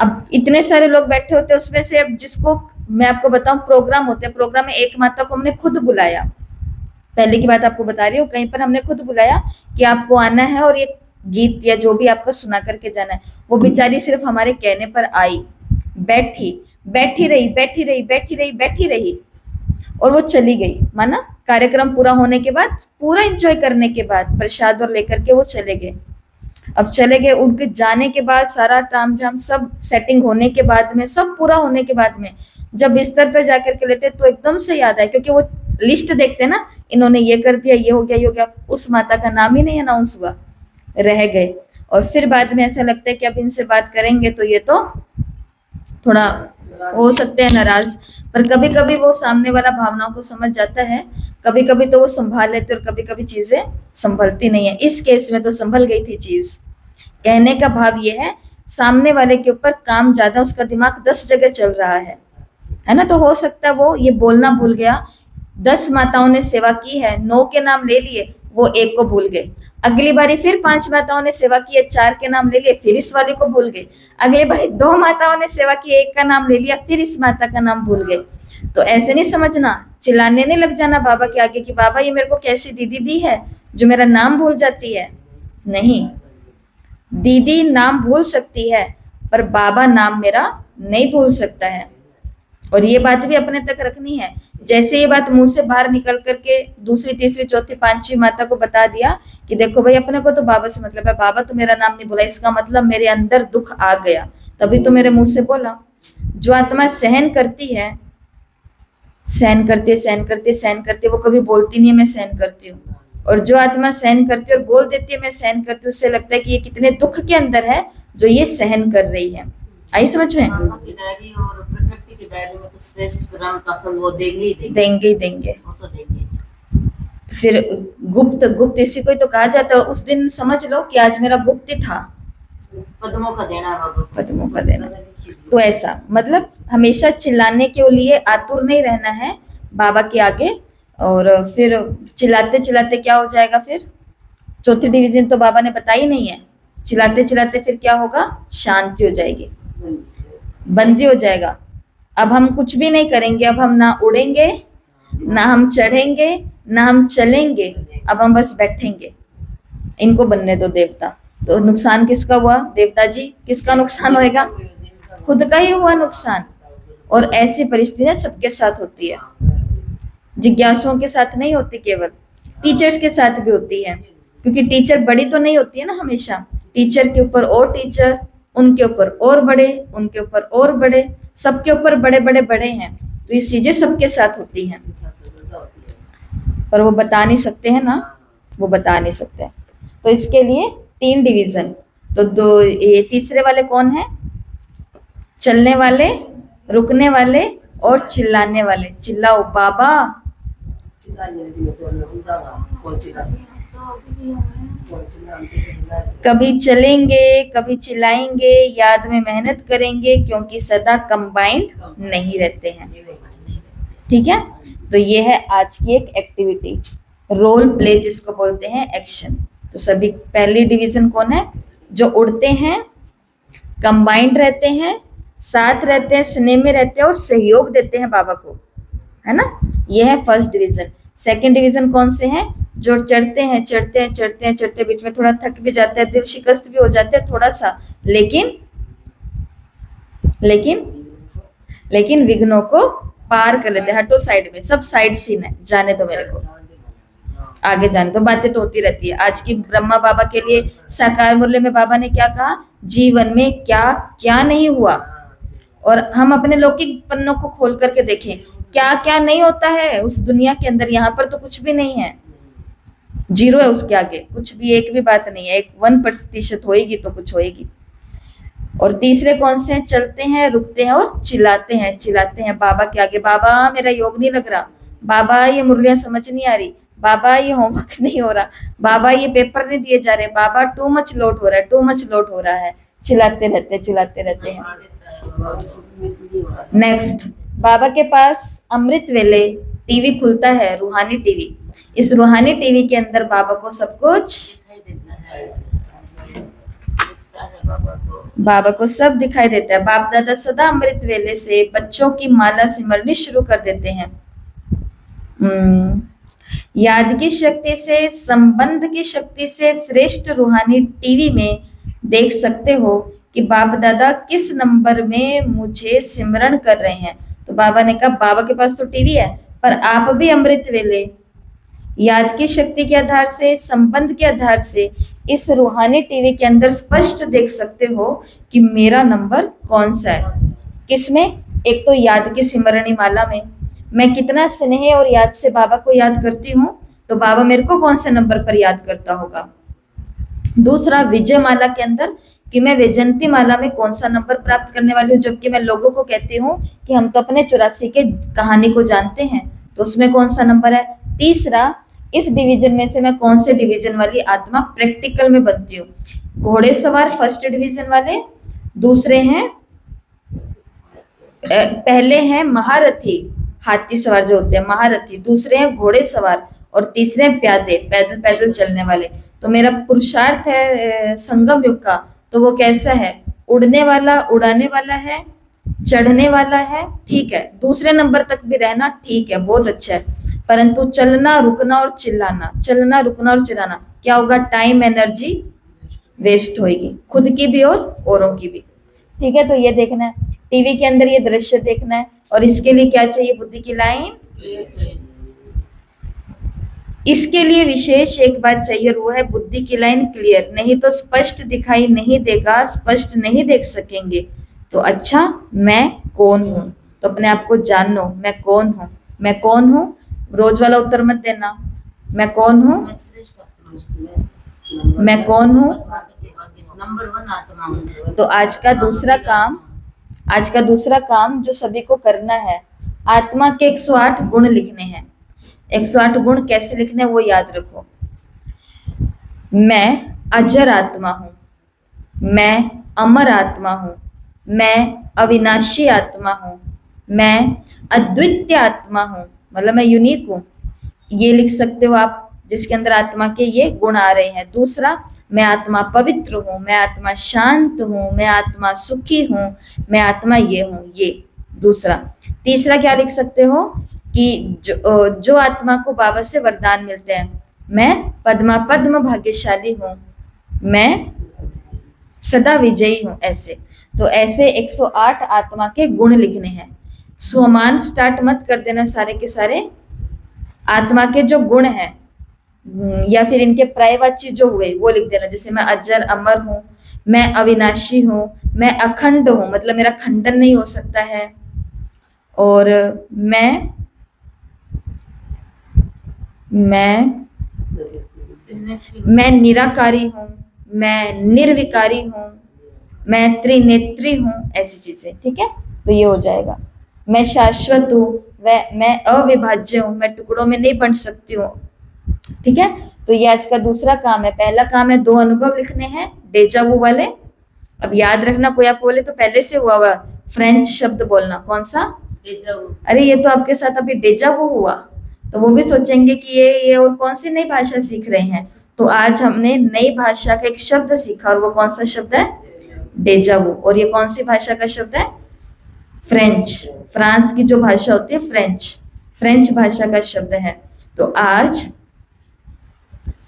अब इतने सारे लोग बैठे होते हैं, उसमें से अब जिसको मैं आपको बताऊं, प्रोग्राम होते हैं, प्रोग्राम में एक माता को हमने खुद बुलाया, पहले की बात आपको बता रही हूँ, कहीं पर हमने खुद बुलाया कि आपको आना है और ये गीत या जो भी आपका सुना करके जाना है। वो बेचारी सिर्फ हमारे कहने पर आई, बैठी बैठी रही बैठी रही बैठी रही बैठी रही और वो चली गई। माना कार्यक्रम पूरा होने के बाद, पूरा एंजॉय करने के बाद, प्रसाद और लेकर के वो चले गए। अब चले गए, उनके जाने के बाद सारा तामझाम सब सेटिंग होने के बाद में, सब पूरा होने के बाद में जब बिस्तर पर जाकर के लेटे तो एकदम से याद आया, क्योंकि वो लिस्ट देखते ना, इन्होंने ये कर दिया, ये हो गया, ये हो गया, उस माता का नाम ही नहीं अनाउंस हुआ, रह गए। और फिर बाद में ऐसा लगता है कि अब इनसे बात करेंगे तो ये तो थोड़ा हो सकते हैं नाराज, पर कभी कभी वो सामने वाला भावनाओं को समझ जाता है, कभी कभी तो वो संभाल लेते और कभी कभी चीजें संभलती नहीं है। इस केस में तो संभल गई थी चीज। कहने का भाव ये है, सामने वाले के ऊपर काम ज्यादा, उसका दिमाग 10 जगह चल रहा है ना, तो हो सकता है वो ये बोलना भूल गया। 10 माताओं ने सेवा की है, 9 के नाम ले लिए, वो एक को भूल गए। अगली बारी फिर 5 माताओं ने सेवा की है, 4 के नाम ले लिए, फिर इस वाले को भूल गए। अगली बारी 2 माताओं ने सेवा की, 1 का नाम ले लिया, फिर इस माता का नाम भूल गए। तो ऐसे नहीं समझना, चिल्लाने नहीं लग जाना बाबा के आगे कि बाबा ये मेरे को कैसी दीदी दी है जो मेरा नाम भूल जाती है। नहीं, दीदी नाम भूल सकती है पर बाबा नाम मेरा नहीं भूल सकता है। और ये बात भी अपने तक रखनी है। जैसे ये बात मुंह से बाहर निकल करके दूसरी तीसरी चौथी पांचवी माता को बता दिया कि देखो भाई अपने को तो बाबा से मतलब है, बाबा तो मेरा नाम नहीं बोला, इसका मतलब मेरे अंदर दुख आ गया, तभी तो मेरे मुंह से बोला। जो आत्मा सहन करती है, सहन करती है, सहन करती है, सहन करती है, वो कभी बोलती नहीं है मैं सहन करती हूँ। और जो आत्मा सहन करती है और बोल देती है मैं सहन करती हूँ, उससे लगता है कि ये कितने दुख के अंदर है जो ये सहन कर रही है। आई समझ में? मामा की डायरी और प्रकृति की डायरी में तो श्रेष्ठ कर्म का फल वो देंगे ही देंगे, देंगे ही देंगे। वो तो देंगे। तो फिर गुप्त गुप्त इसी को ही तो कहा जाता है। उस दिन समझ लो कि आज मेरा गुप्त था, पद्मों का देना है बाबा को। पद्मों का देना। तो ऐसा मतलब हमेशा चिल्लाने के लिए आतुर नहीं रहना है बाबा के आगे। और फिर चिल्लाते चिल्लाते क्या हो जाएगा, फिर चौथी डिवीजन तो बाबा ने बताई नहीं है। चिल्लाते चिल्लाते फिर क्या होगा, शांति हो जाएगी, बंदी हो जाएगा। अब हम कुछ भी नहीं करेंगे, अब हम ना उड़ेंगे, ना हम चढ़ेंगे, ना हम चलेंगे, अब हम बस बैठेंगे। इनको बनने दो देवता। तो नुकसान किसका हुआ देवता जी? किसका नुकसान होएगा? खुद का ही हुआ नुकसान। और ऐसी परिस्थितियां सबके साथ होती है, जिज्ञासुओं के साथ नहीं होती, केवल टीचर्स के साथ भी होती है। क्योंकि टीचर बड़ी तो नहीं होती है ना हमेशा, टीचर के ऊपर और टीचर, उनके ऊपर और बड़े, उनके ऊपर और बड़े, सबके ऊपर बड़े बड़े बड़े हैं। तो ये चीजें सबके साथ होती हैं, पर वो बता नहीं सकते हैं ना, वो बता नहीं सकते। तो इसके लिए 3 डिवीजन। तो दो, ये तीसरे वाले कौन है? चलने वाले, रुकने वाले और चिल्लाने वाले। चिल्लाओ बाबा। कभी चलेंगे, कभी चिल्लाएंगे, याद में मेहनत करेंगे, क्योंकि सदा कंबाइंड नहीं रहते हैं। ठीक है, तो ये है आज की एक एक्टिविटी, रोल प्ले जिसको बोलते हैं, एक्शन। तो सभी पहली डिवीजन कौन है? जो उड़ते हैं, कंबाइंड रहते हैं, साथ रहते हैं, स्नेह में रहते हैं और सहयोग देते हैं बाबा को, है ना। ये है फर्स्ट डिवीजन। सेकंड डिवीजन कौन से हैं? जो चढ़ते हैं, चढ़ते हैं, चढ़ते हैं, चढ़ते, बीच में थोड़ा थक भी जाते हैं, दिल शिकस्त भी हो जाते हैं थोड़ा सा, लेकिन लेकिन लेकिन विघ्नों को पार कर लेते हैं। हटो साइड में, सब साइड सीन है, जाने दो मेरे को, आगे जाने दो। बातें तो होती रहती है। आज की ब्रह्मा बाबा के लिए साकार मुरली में बाबा ने क्या कहा? जीवन में क्या क्या नहीं हुआ। और हम अपने लौकिक पन्नों को खोल करके देखें, क्या क्या नहीं होता है उस दुनिया के अंदर। यहाँ पर तो कुछ भी नहीं है, जीरो है उसके आगे, कुछ भी एक भी बात नहीं है। 1% होएगी तो कुछ होएगी। और तीसरे कौन से हैं? चलते हैं, रुकते हैं और चिल्लाते हैं। चिल्लाते हैं बाबा के आगे, बाबा मेरा योग नहीं लग रहा, बाबा ये मुरलियां समझ नहीं आ रही, बाबा ये होमवर्क नहीं हो रहा, बाबा ये पेपर नहीं दिए जा रहे, बाबा टू मच लोड हो रहा है, टू मच लोड हो रहा है। चिल्लाते रहते हैं, चिल्लाते रहते हैं। नेक्स्ट, बाबा के पास अमृत वेले टीवी खुलता है, रूहानी टीवी। इस रूहानी टीवी के अंदर बाबा को सब कुछ, बाबा को सब दिखाई देता है। बाप दादा सदा अमृत वेले से बच्चों की माला सिमरनी शुरू कर देते हैं। याद की शक्ति से, संबंध की शक्ति से श्रेष्ठ रूहानी टीवी में देख सकते हो कि बाप दादा किस नंबर में मुझे सिमरण कर रहे हैं। तो बाबा ने कहा बाबा के पास तो टीवी है, पर आप भी अमृत वेले याद की शक्ति के आधार से, संबंध के आधार से इस रूहानी टीवी के अंदर स्पष्ट देख सकते हो कि मेरा नंबर कौन सा है। किसमें? एक तो याद की सिमरणी माला में मैं कितना स्नेह और याद से बाबा को याद करती हूँ, तो बाबा मेरे को कौन से नंबर पर याद करता होगा। दूसरा, विजय माला के अंदर कि मैं वैजयंती माला में कौन सा नंबर प्राप्त करने वाली हूँ, जबकि मैं लोगों को कहती हूँ कि हम तो अपने 84 के कहानी को जानते हैं, तो उसमें कौन सा नंबर है। तीसरा, इस डिवीजन में से मैं कौन से डिवीजन वाली आत्मा प्रैक्टिकल में बनती हूँ। घोड़ेसवार फर्स्ट डिवीजन वाले, दूसरे हैं पहले हैं महारथी, हाथी सवार जो होते हैं महारथी, दूसरे हैं घोड़े सवार और तीसरे हैं प्यादे, पैदल पैदल चलने वाले। तो मेरा पुरुषार्थ है संगम युग का, तो वो कैसा है, उड़ने वाला, उड़ाने वाला है, चढ़ने वाला है, ठीक है, दूसरे नंबर तक भी रहना ठीक है, बहुत अच्छा है, परंतु चलना रुकना और चिल्लाना, चलना रुकना और चिल्लाना क्या होगा, टाइम एनर्जी वेस्ट होगी, खुद की भी और औरों की भी। ठीक है, तो ये देखना है, टीवी के अंदर ये दृश्य देखना है, और इसके लिए क्या चाहिए, बुद्धि की लाइन। इसके लिए विशेष एक बात चाहिए, वो है बुद्धि की लाइन क्लियर, नहीं तो स्पष्ट दिखाई नहीं देगा, स्पष्ट नहीं देख सकेंगे। तो अच्छा, मैं कौन हूँ, तो अपने आप को जानो, मैं कौन हूँ, मैं कौन हूँ, रोज वाला उत्तर मत देना, मैं कौन हूँ, मैं श्रेष्ठ का समझती हूँ। मैं कौन हूँ। नंबर 1 आत्मा हूँ। तो आज का दूसरा काम जो सभी को करना है, आत्मा के 108 गुण लिखने हैं। 108 गुण कैसे लिखने हैं वो याद रखो। मैं अजर आत्मा हूँ, मैं अमर आत्मा हूँ, मैं अविनाशी आत्मा हूँ, मैं अद्वितीय आत्मा हूँ, मतलब मैं यूनिक हूँ। ये लिख सकते हो आप, जिसके अंदर आत्मा के ये गुण आ रहे हैं। दूसरा, मैं आत्मा पवित्र हूँ, मैं आत्मा शांत हूँ, मैं आत्मा सुखी हूँ, मैं आत्मा ये हूँ, ये दूसरा। तीसरा क्या लिख सकते हो कि जो आत्मा को बाबा से वरदान मिलते हैं, मैं पद्म भाग्यशाली हूँ, मैं सदा विजयी हूँ, ऐसे। तो ऐसे 108 आत्मा के गुण लिखने हैं। स्वमान स्टार्ट मत कर देना, सारे के सारे आत्मा के जो गुण हैं या फिर इनके पर्यायवाची जो हुए वो लिख देना। जैसे मैं अजर अमर हूँ, मैं अविनाशी हूँ, मैं अखंड हूँ, मतलब मेरा खंडन नहीं हो सकता है, और मैं निराकारी हूँ, मैं निर्विकारी हूँ, मैं त्रिनेत्री हूँ, ऐसी चीजें। ठीक है, तो ये हो जाएगा। मैं शाश्वत हूँ, मैं अविभाज्य हूँ, मैं टुकड़ों में नहीं बंट सकती हूँ। ठीक है, तो ये आज का दूसरा काम है। पहला काम है 2 अनुभव लिखने हैं, डेजावू वाले। अब याद रखना, कोई आपको बोले तो पहले से हुआ हुआ फ्रेंच शब्द बोलना, कौन सा, अरे ये तो आपके साथ अभी डेजावू हुआ, तो वो भी सोचेंगे कि ये और कौन सी नई भाषा सीख रहे हैं। तो आज हमने नई भाषा का एक शब्द सीखा, और वो कौन सा शब्द है, डेजावू। और ये कौन सी भाषा का शब्द है, फ्रेंच, फ्रांस की जो भाषा होती है फ्रेंच भाषा का शब्द है। तो आज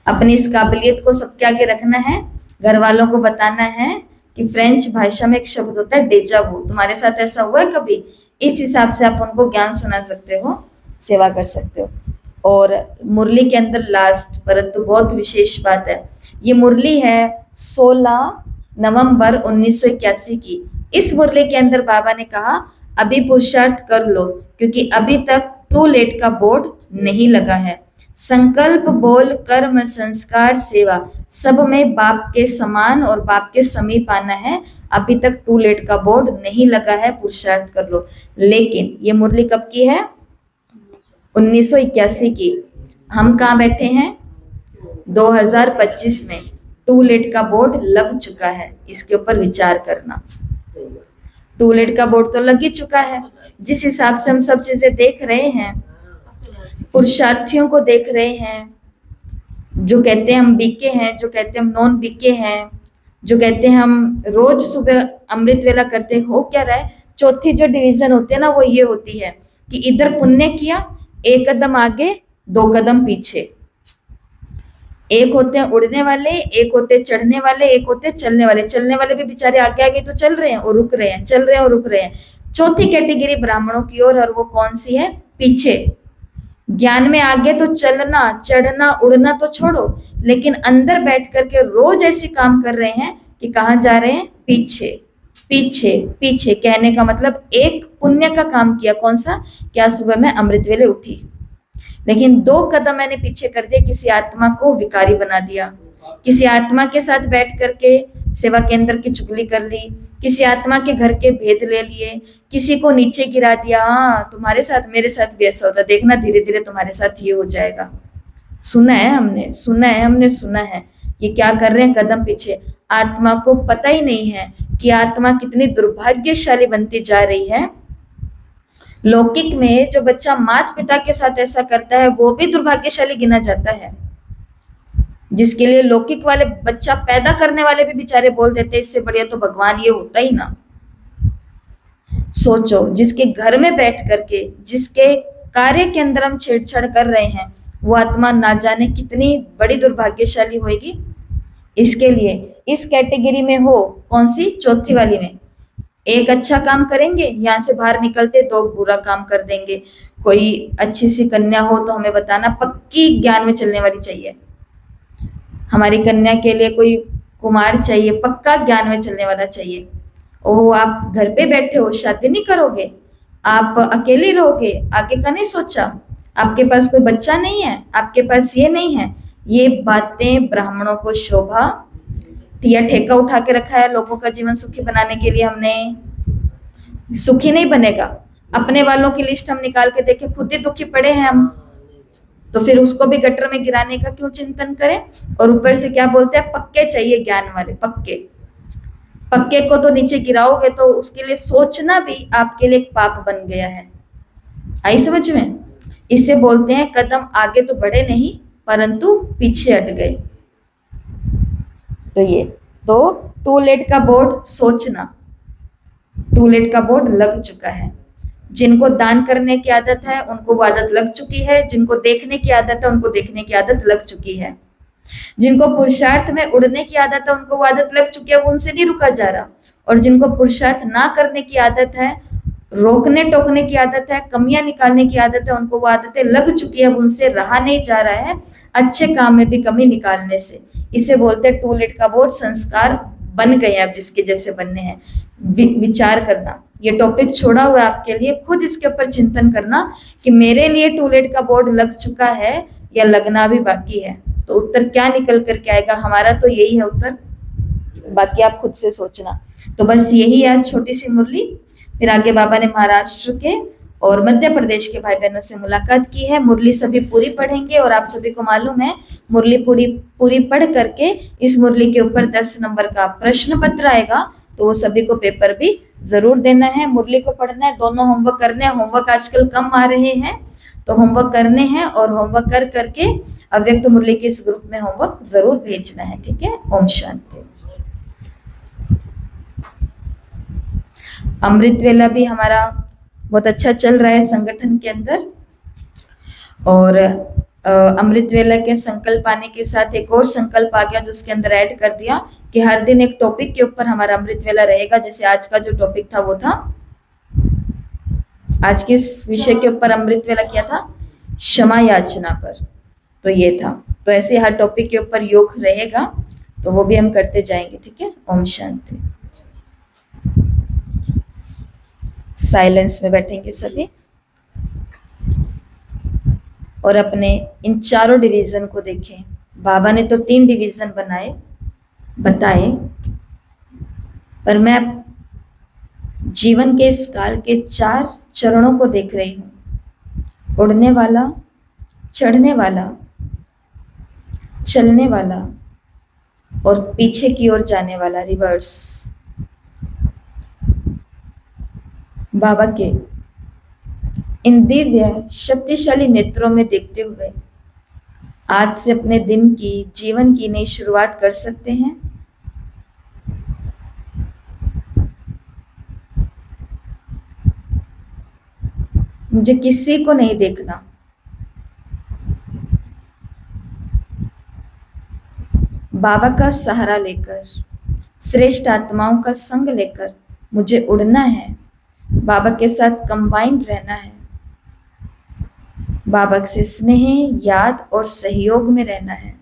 अपनी इस काबिलियत को सबके आगे रखना है, घर वालों को बताना है कि फ्रेंच भाषा में एक शब्द होता है डेजावू। तुम्हारे साथ ऐसा हुआ है कभी, इस हिसाब से आप उनको ज्ञान सुना सकते हो, सेवा कर सकते हो। और मुरली के अंदर लास्ट परंतु बहुत विशेष बात है, ये मुरली है 16 नवंबर 1981 की। इस मुरली के अंदर बाबा ने कहा अभी पुरुषार्थ कर लो, क्योंकि अभी तक टू लेट का बोर्ड नहीं लगा है। संकल्प, बोल, कर्म, संस्कार, सेवा सब में बाप के समान और बाप के समीप आना है। अभी तक टू लेट का बोर्ड नहीं लगा है, पुरुषार्थ कर लो। लेकिन ये मुरली कब की है, 1981 की। हम कहाँ बैठे हैं, 2025 में। टू लेट का बोर्ड लग चुका है, इसके ऊपर विचार करना। टू लेट का बोर्ड तो लग ही चुका है। जिस हिसाब से हम सब चीजें देख रहे हैं, पुरुषार्थियों को देख रहे हैं, जो कहते हैं हम बीके हैं, जो कहते हैं हम नॉन बीके हैं, जो कहते हैं हम रोज सुबह अमृत वेला करते, हो क्या रहा है, चौथी जो डिवीजन होती है ना, वो ये होती है कि इधर पुण्य किया, 1 कदम आगे 2 कदम पीछे। एक होते हैं उड़ने वाले, एक होते हैं चढ़ने वाले, एक होते हैं चलने वाले। चलने वाले भी बेचारे आगे आगे तो चल रहे हैं और रुक रहे हैं, चल रहे हैं और रुक रहे हैं। चौथी कैटेगरी ब्राह्मणों की ओर, और वो कौन सी है, पीछे। ज्ञान में आगे तो चलना, चढ़ना, उड़ना तो छोड़ो, लेकिन अंदर बैठ करके रोज ऐसे काम कर रहे हैं कि कहाँ जा रहे हैं, पीछे पीछे पीछे। कहने का मतलब एक पुण्य का काम किया, कौन सा, क्या सुबह मैं अमृत वेले उठी, लेकिन 2 कदम मैंने पीछे कर दिया, किसी आत्मा को विकारी बना दिया, किसी आत्मा के साथ बैठ करके सेवा केंद्र की चुगली कर ली, किसी आत्मा के घर के भेद ले लिए, किसी को नीचे गिरा दिया, हाँ तुम्हारे साथ मेरे साथ भी ऐसा होता, देखना धीरे धीरे तुम्हारे साथ ये हो जाएगा। सुना है हमने, सुना है हमने, सुना है। ये क्या कर रहे हैं, कदम पीछे। आत्मा को पता ही नहीं है कि आत्मा कितनी दुर्भाग्यशाली बनती जा रही है। लौकिक में जो बच्चा माता पिता के साथ ऐसा करता है वो भी दुर्भाग्यशाली गिना जाता है, जिसके लिए लौकिक वाले बच्चा पैदा करने वाले भी बेचारे बोल देते इससे बढ़िया तो भगवान ये होता ही ना। सोचो, जिसके घर में बैठ करके जिसके कार्य के अंदर हम छेड़छाड़ कर रहे हैं वो आत्मा ना जाने कितनी बड़ी दुर्भाग्यशाली होगी। इसके लिए इस कैटेगरी में हो, कौन सी, चौथी वाली में। एक अच्छा काम करेंगे, यहाँ से बाहर निकलते दो बुरा काम कर देंगे। कोई अच्छी सी कन्या हो तो हमें बताना, पक्की ज्ञान में चलने वाली चाहिए। हमारी कन्या के लिए कोई कुमार चाहिए, पक्का ज्ञान में चलने वाला चाहिए। ओह, आप घर पे बैठे हो, शादी नहीं करोगे, आप अकेले रहोगे, आगे का नहीं सोचा, आपके पास कोई बच्चा नहीं है, आपके पास ये नहीं है। ये बातें ब्राह्मणों को शोभा, या ठेका उठा के रखा है लोगों का जीवन सुखी बनाने के लिए हमने। सुखी नहीं बनेगा। अपने वालों की लिस्ट हम निकाल के देखें, खुद ही दुखी पड़े हैं हम, तो फिर उसको भी गटर में गिराने का क्यों चिंतन करें। और ऊपर से क्या बोलते हैं, पक्के चाहिए ज्ञान वाले, पक्के। पक्के को तो नीचे गिराओगे तो उसके लिए सोचना भी आपके लिए एक पाप बन गया है। आई समझ में। इसे बोलते हैं कदम आगे तो बढ़े नहीं परंतु पीछे हट गए। तो ये तो टू लेट का बोर्ड, सोचना, टू लेट का बोर्ड लग चुका है। जिनको दान करने की आदत है उनको वो आदत लग चुकी है, जिनको देखने की आदत है उनको देखने की आदत लग चुकी है, जिनको पुरुषार्थ में उड़ने की आदत है उनको वो आदत लग चुकी है, वो उनसे नहीं रुका जा रहा। और जिनको पुरुषार्थ ना करने की आदत है, रोकने टोकने की आदत है, कमियां निकालने की आदत है, उनको वो आदतें लग चुकी है, अब उनसे रहा नहीं जा रहा है अच्छे काम में भी कमी निकालने से। इसे बोलते हैं टू लेट का बोर्ड, संस्कार बन गए अब जिसके जैसे बनने हैं। विचार करना, ये टॉपिक छोड़ा हुआ है आपके लिए, खुद इसके ऊपर चिंतन करना कि मेरे लिए टू लेट का बोर्ड लग चुका है या लगना भी बाकी है। तो उत्तर क्या निकल करके आएगा, हमारा तो यही है उत्तर, बाकी आप खुद से सोचना। तो बस यही आज छोटी सी मुरली। फिर आगे बाबा ने महाराष्ट्र के और मध्य प्रदेश के भाई बहनों से मुलाकात की है। मुरली सभी पूरी पढ़ेंगे और आप सभी को मालूम है मुरली पूरी पढ़ करके इस मुरली के ऊपर 10 नंबर का प्रश्न पत्र आएगा, तो वो सभी को पेपर भी जरूर देना है। मुरली को पढ़ना है, दोनों होमवर्क करने हैं। होमवर्क आजकल कम आ रहे हैं तो होमवर्क करने हैं, और होमवर्क कर करके अव्यक्त मुरली के इस ग्रुप में होमवर्क जरूर भेजना है, ठीक है। ओम शांति। अमृत वेला भी हमारा बहुत अच्छा चल रहा है संगठन के अंदर, और अमृत वेला के संकल्प आने के साथ एक और संकल्प आ गया जो उसके अंदर ऐड कर दिया कि हर दिन एक टॉपिक के ऊपर हमारा अमृत वेला रहेगा। जैसे आज का जो टॉपिक था वो था, आज किस विषय के ऊपर अमृत वेला किया था, क्षमा याचना पर, तो ये था। तो ऐसे हर टॉपिक के ऊपर योग रहेगा, तो वो भी हम करते जाएंगे, ठीक है। ओम शांति। साइलेंस में बैठेंगे सभी और अपने इन चारों डिवीजन को देखें। बाबा ने तो 3 डिवीजन बताए, पर मैं जीवन के इस काल के 4 चरणों को देख रही हूँ। उड़ने वाला, चढ़ने वाला, चलने वाला और पीछे की ओर जाने वाला, रिवर्स। बाबा के इन दिव्य शक्तिशाली नेत्रों में देखते हुए आज से अपने दिन की, जीवन की नई शुरुआत कर सकते हैं। मुझे किसी को नहीं देखना, बाबा का सहारा लेकर, श्रेष्ठ आत्माओं का संग लेकर मुझे उड़ना है, बाबा के साथ कंबाइंड रहना है, बाबा से स्नेह, याद और सहयोग में रहना है।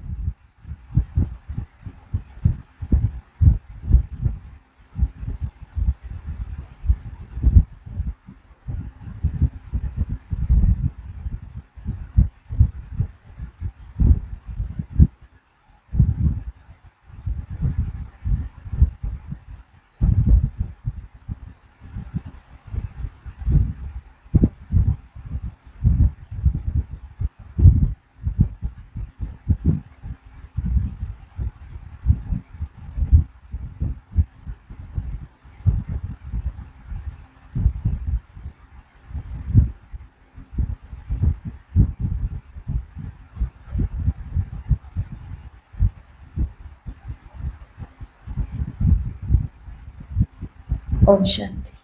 ओम शांति।